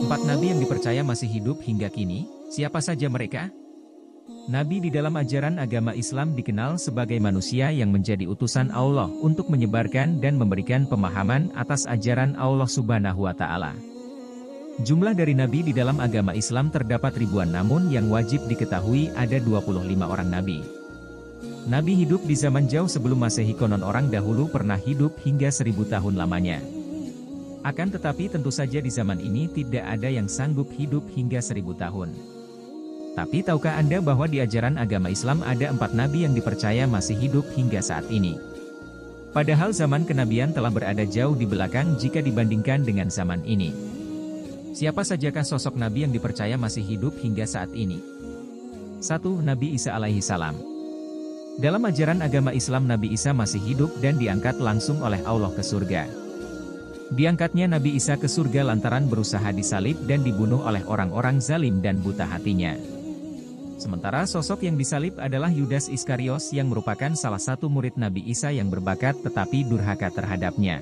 Empat nabi yang dipercaya masih hidup hingga kini, siapa saja mereka? Nabi di dalam ajaran agama Islam dikenal sebagai manusia yang menjadi utusan Allah untuk menyebarkan dan memberikan pemahaman atas ajaran Allah Subhanahu wa Ta'ala. Jumlah dari nabi di dalam agama Islam terdapat ribuan, namun yang wajib diketahui ada 25 orang nabi. Nabi hidup di zaman jauh sebelum Masehi, konon orang dahulu pernah hidup hingga 1000 tahun lamanya. Akan tetapi tentu saja di zaman ini tidak ada yang sanggup hidup hingga 1000 tahun. Tapi tahukah Anda bahwa di ajaran agama Islam ada 4 nabi yang dipercaya masih hidup hingga saat ini? Padahal zaman kenabian telah berada jauh di belakang jika dibandingkan dengan zaman ini. Siapa sajakah sosok nabi yang dipercaya masih hidup hingga saat ini? 1. Nabi Isa alaihi salam. Dalam ajaran agama Islam, Nabi Isa masih hidup dan diangkat langsung oleh Allah ke surga. Diangkatnya Nabi Isa ke surga lantaran berusaha disalib dan dibunuh oleh orang-orang zalim dan buta hatinya. Sementara sosok yang disalib adalah Yudas Iskariot yang merupakan salah satu murid Nabi Isa yang berbakat tetapi durhaka terhadapnya.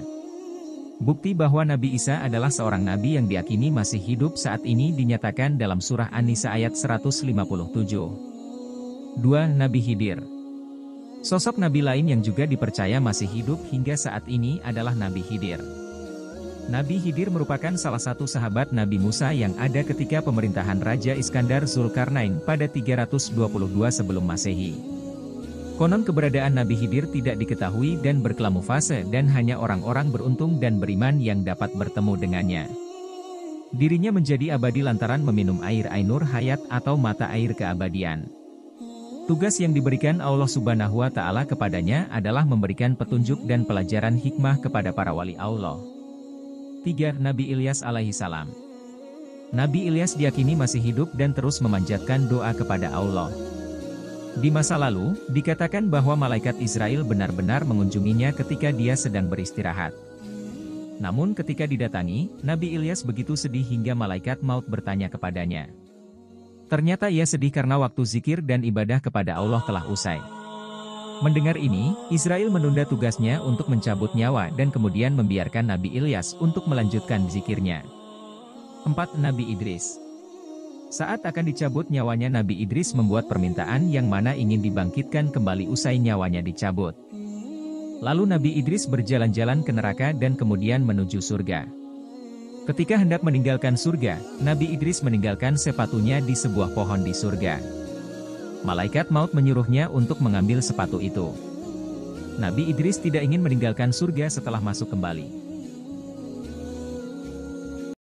Bukti bahwa Nabi Isa adalah seorang nabi yang diyakini masih hidup saat ini dinyatakan dalam surah An-Nisa ayat 157. 2. Nabi Khidir. Sosok nabi lain yang juga dipercaya masih hidup hingga saat ini adalah Nabi Khidir. Nabi Khidir merupakan salah satu sahabat Nabi Musa yang ada ketika pemerintahan Raja Iskandar Zulkarnain pada 322 sebelum Masehi. Konon keberadaan Nabi Khidir tidak diketahui dan berkamuflase dan hanya orang-orang beruntung dan beriman yang dapat bertemu dengannya. Dirinya menjadi abadi lantaran meminum air Ainur Hayat atau mata air keabadian. Tugas yang diberikan Allah Subhanahu wa Ta'ala kepadanya adalah memberikan petunjuk dan pelajaran hikmah kepada para wali Allah. 3. Nabi Ilyas alaihi salam. Nabi Ilyas diyakini masih hidup dan terus memanjatkan doa kepada Allah. Di masa lalu, dikatakan bahwa malaikat Israel benar-benar mengunjunginya ketika dia sedang beristirahat. Namun ketika didatangi, Nabi Ilyas begitu sedih hingga malaikat maut bertanya kepadanya. Ternyata ia sedih karena waktu zikir dan ibadah kepada Allah telah usai. Mendengar ini, Israel menunda tugasnya untuk mencabut nyawa dan kemudian membiarkan Nabi Ilyas untuk melanjutkan zikirnya. 4. Nabi Idris. Saat akan dicabut nyawanya, Nabi Idris membuat permintaan yang mana ingin dibangkitkan kembali usai nyawanya dicabut. Lalu Nabi Idris berjalan-jalan ke neraka dan kemudian menuju surga. Ketika hendak meninggalkan surga, Nabi Idris meninggalkan sepatunya di sebuah pohon di surga. Malaikat maut menyuruhnya untuk mengambil sepatu itu. Nabi Idris tidak ingin meninggalkan surga setelah masuk kembali.